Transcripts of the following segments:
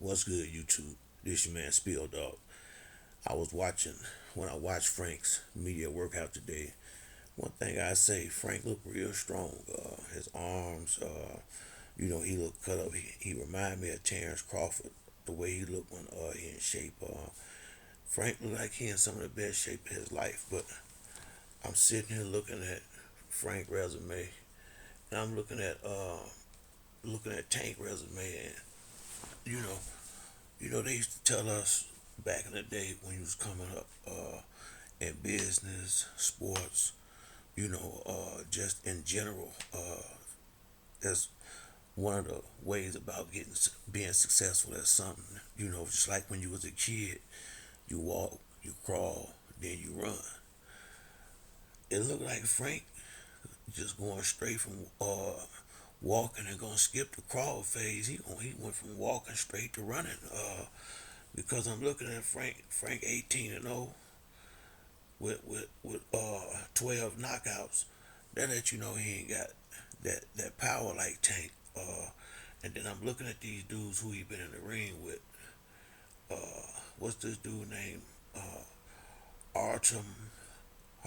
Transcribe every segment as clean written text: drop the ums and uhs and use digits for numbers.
What's good, YouTube? This your man Spill Dog. I was watching when I watched Frank's media workout today. One thing I say, Frank looked real strong. His arms, he looked cut up. He reminded me of Terrence Crawford, the way he looked when he in shape. Frank looked like he in some of the best shape of his life. But I'm sitting here looking at Frank resume, and I'm looking at Tank resume, and you know they used to tell us back in the day when you was coming up in business, sports, just in general, that's one of the ways about being successful at something. Just like when you was a kid, you walk, you crawl, then you run. It looked like Frank just going straight from walking and gonna skip the crawl phase. He went from walking straight to running. Because I'm looking at Frank 18-0 with 12 knockouts. That lets you know he ain't got that power like Tank. And then I'm looking at these dudes who he been in the ring with. What's this dude name? Artem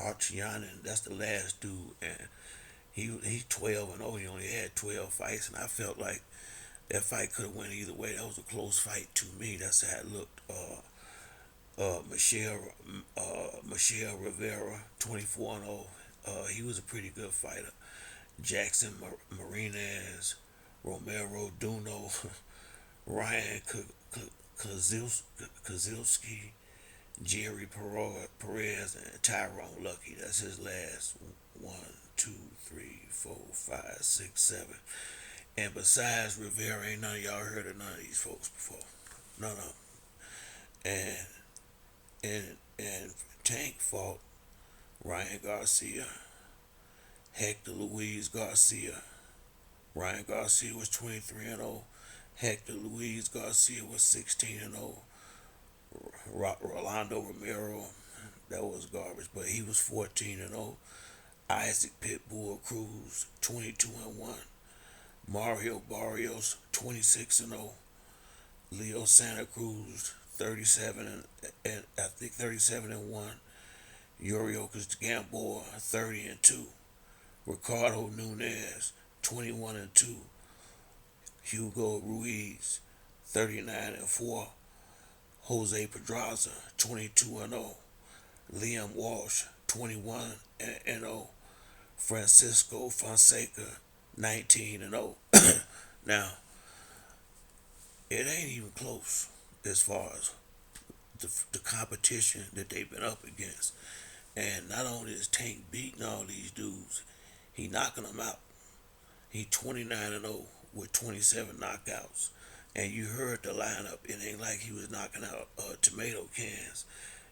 Archyanin. That's the last dude, and he's 12-0. He only had 12 fights, and I felt like that fight could have went either way. That was a close fight to me. That's how it looked. Michelle Rivera, 24-0. He was a pretty good fighter. Jackson Marinez, Romero Duno, Ryan Kozilski, Jerry Perez, and Tyrone Lucky. That's his last one, two, three, four, five, six, seven. And besides Rivera, ain't none of y'all heard of none of these folks before. None of them. And and Tank fought Ryan Garcia, Hector Luis Garcia. Ryan Garcia was 23-0. Hector Luis Garcia was 16-0. Rolando Romero, that was garbage, but he was 14-0. Isaac Pitbull Cruz, 22-1. Mario Barrios, 26-0. Leo Santa Cruz, 37 and I think 37-1. Yuriorkis Gamboa, 30-2. Ricardo Nunez, 21-2. Hugo Ruiz, 39-4. Jose Pedraza, 22-0. Liam Walsh, 21-0. Francisco Fonseca, 19-0. Now, it ain't even close as far as the competition that they've been up against. And not only is Tank beating all these dudes, he knocking them out. He 29-0 with 27 knockouts. And you heard the lineup. It ain't like he was knocking out tomato cans.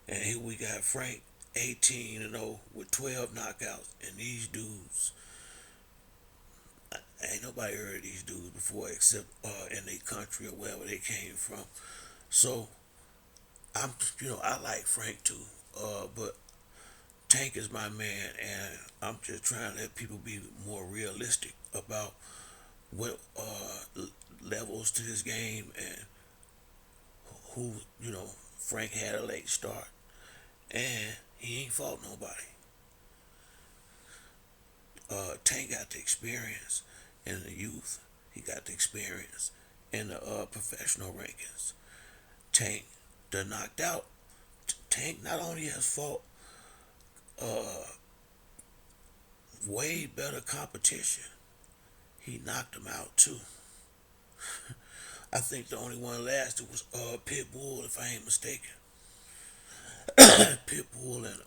And here we got Frank 18-0 with 12 knockouts. And these dudes, ain't nobody heard of these dudes before except in their country or wherever they came from. So I like Frank too. But Tank is my man, and I'm just trying to let people be more realistic about what levels to this game and who Frank had a late start, and he ain't fought nobody. Tank got the experience in the youth. He got the experience in the professional rankings. Tank, the knocked out. Tank not only has fought uh, way better competition, he knocked him out too. I think the only one lasted was Pitbull, if I ain't mistaken. Pitbull and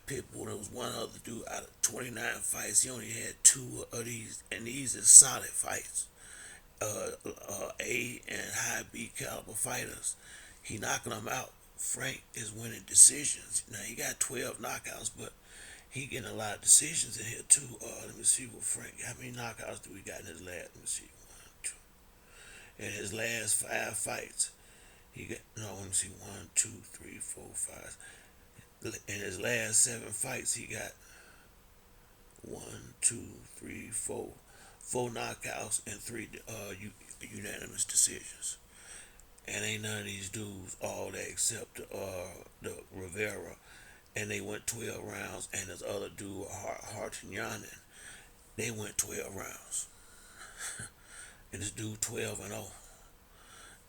Pitbull. There was one other dude out of 29 fights. He only had two of these, and these are solid fights. A and high B caliber fighters. He knocking them out. Frank is winning decisions. Now he got 12 knockouts, but he getting a lot of decisions in here too. Let me see what Frank. How many knockouts do we got in his last? Let me see. One, two. In his last 5 fights, he got no. Let me see. One, two, three, four, five. In his last 7 fights, he got one, two, three, four, 4 knockouts and 3 unanimous decisions. And ain't none of these dudes all that except the Rivera, and they went 12 rounds, and this other dude Hartinyanen, they went 12 rounds, and this dude 12-0,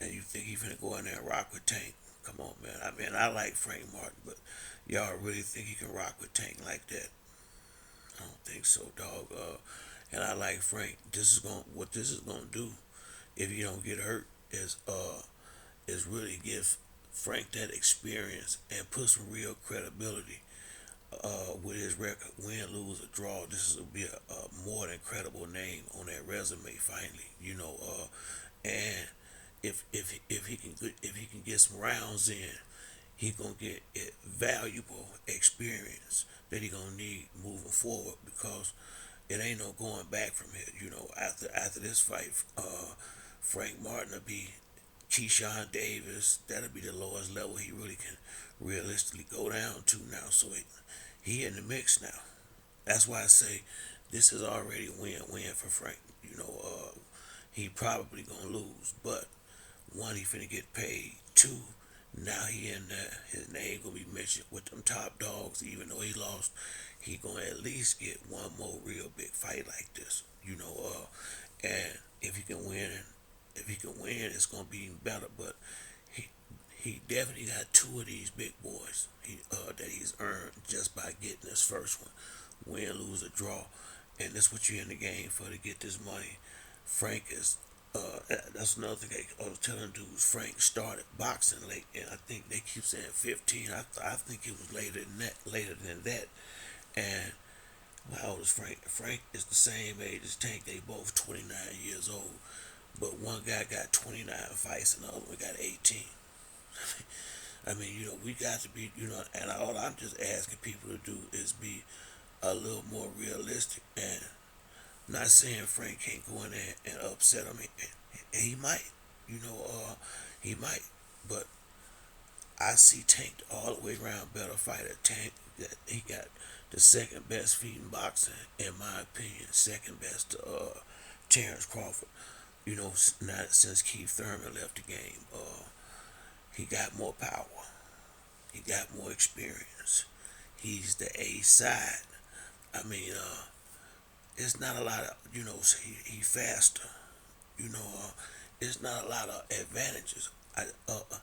and you think he finna go in there and rock with Tank? Come on, man. I like Frank Martin, but y'all really think he can rock with Tank like that? I don't think so, dog. And I like Frank. What this is gonna do if you don't get hurt is really give Frank that experience and put some real credibility with his record. Win, lose, or draw. This will be a more than credible name on that resume. Finally, and if he can get some rounds in, he gonna get valuable experience that he gonna need moving forward because it ain't no going back from here. After this fight, Frank Martin will be Keyshawn Davis. That'll be the lowest level he really can realistically go down to now. So he in the mix now. That's why I say this is already a win-win for Frank. He probably gonna lose, but one, he finna get paid. Two, now he in there. His name gonna be mentioned with them top dogs. Even though he lost, he gonna at least get one more real big fight like this. And if he can win, it's gonna be even better. But he he definitely got two of these big boys that he's earned just by getting this first one, win, lose, or draw, and that's what you're in the game for to get this money. Frank is. That's another thing I was telling dudes. Frank started boxing late, and I think they keep saying 15. I think it was later than that. And how old is Frank? Frank is the same age as Tank. They both 29 years old. But one guy got 29 fights and the other one got 18. We got to be, and all I'm just asking people to do is be a little more realistic and not saying Frank can't go in there and upset him. He might, he might. But I see Tank all the way around better fighter. Tank, that he got the second best feet in boxing, in my opinion. Second best to Terrence Crawford. Not since Keith Thurman left the game. He got more power. He got more experience. He's the A side. It's not a lot of, he faster. It's not a lot of advantages.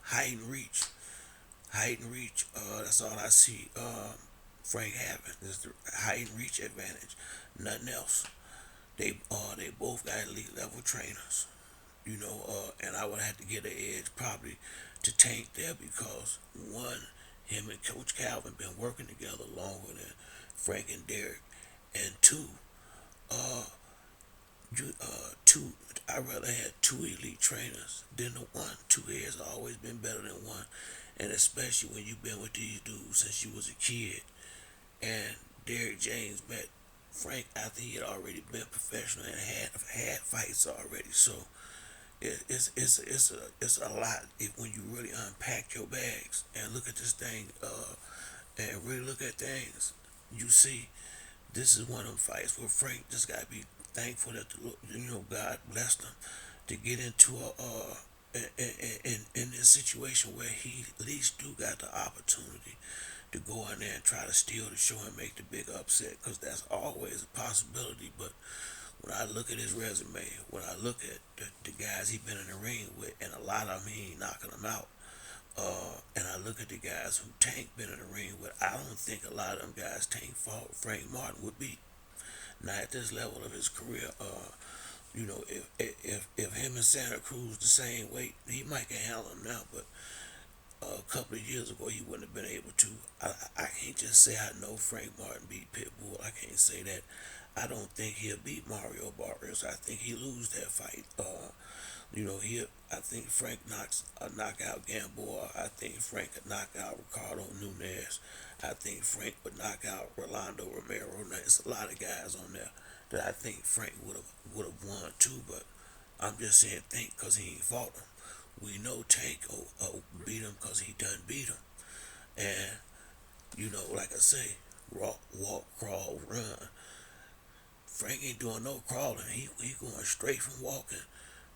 Height and reach. That's all I see Frank having. Is the height and reach advantage. Nothing else. They both got elite level trainers. And I would have to get an edge probably to Tank there because one, him and Coach Calvin been working together longer than Frank and Derek, and two, uh, two. I rather had two elite trainers than the one. Two heads always been better than one, and especially when you've been with these dudes since you was a kid. And Derek James met Frank after he had already been professional and had fights already. So it's a lot when you really unpack your bags and look at this thing and really look at things. You see, this is one of them fights where Frank just got to be thankful that God blessed him to get into in this situation where he at least do got the opportunity to go in there and try to steal the show and make the big upset, because that's always a possibility. But when I look at his resume, when I look at the guys he been in the ring with, and a lot of them he ain't knocking them out. And I look at the guys who Tank been in the ring with, I don't think a lot of them guys Tank fought Frank Martin would beat. Not at this level of his career. If him and Santa Cruz the same weight, he might can handle him now. But a couple of years ago, he wouldn't have been able to. I can't just say I know Frank Martin beat Pitbull. I can't say that. I don't think he'll beat Mario Barrios. I think he lose that fight. I think Frank knock out Gamboa. I think Frank could knock out Ricardo Nunez. I think Frank would knock out Rolando Romero. Now, there's a lot of guys on there that I think Frank would have won too. But I'm just saying think because he ain't fought him. We know Tank beat him because he done beat him. And like I say, walk, crawl, run. Frank ain't doing no crawling. He going straight from walking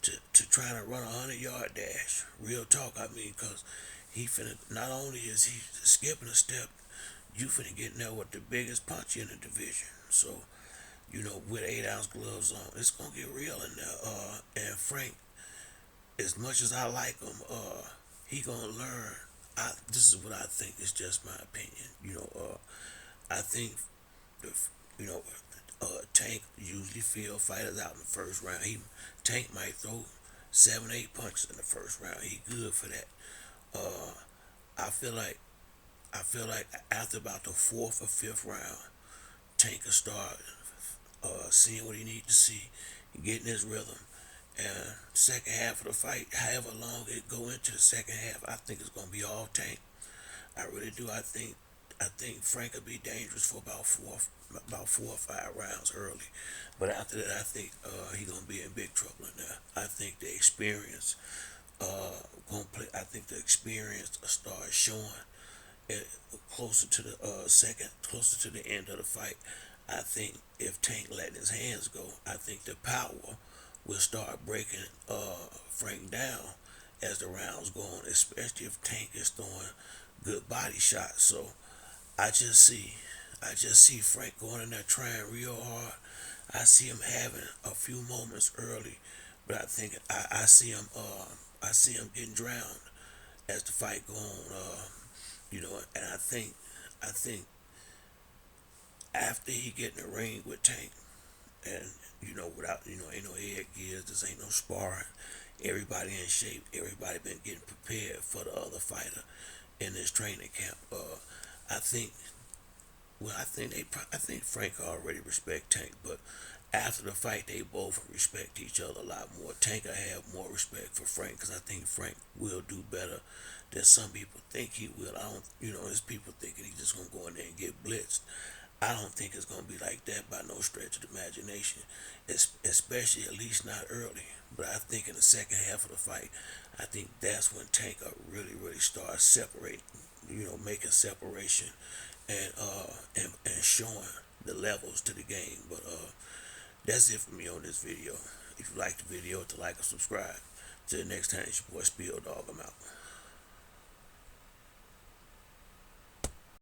to trying to run 100-yard dash. Real talk, I mean, cause he finna. Not only is he skipping a step, you finna get in there with the biggest punch in the division. So with 8-ounce gloves on, it's gonna get real in there. And Frank, as much as I like him, he gonna learn. This is what I think. It's just my opinion. I think the Tank usually field fighters out in the first round. Tank might throw 7, 8 punches in the first round. He good for that. Uh, I feel like after about the fourth or fifth round, Tank will start seeing what he need to see, getting his rhythm. And second half of the fight, however long it go into the second half, I think it's gonna be all Tank. I really do. I think Frank will be dangerous for about 4 or 5 rounds early, but after that, I think he gonna be in big trouble in there. I think the experience gonna play. I think the experience will start showing it closer to the closer to the end of the fight. I think if Tank letting his hands go, I think the power will start breaking Frank down as the rounds go on, especially if Tank is throwing good body shots. So I just see I just see Frank going in there trying real hard. I see him having a few moments early, but I see him getting drowned as the fight go on. And I think after he get in the ring with Tank, and without ain't no head gears, this ain't no sparring. Everybody in shape. Everybody been getting prepared for the other fighter in this training camp. I think. Well, I think Frank already respect Tank, but after the fight, they both respect each other a lot more. Tank will have more respect for Frank because I think Frank will do better than some people think he will. I don't, there's people thinking he's just gonna go in there and get blitzed. I don't think it's gonna be like that by no stretch of the imagination, especially at least not early. But I think in the second half of the fight, I think that's when Tank will really start separating, making separation and showing the levels to the game. But that's it for me on this video. If you like the video, to like and subscribe. Till next time, it's your boy Spill Dog. I'm out.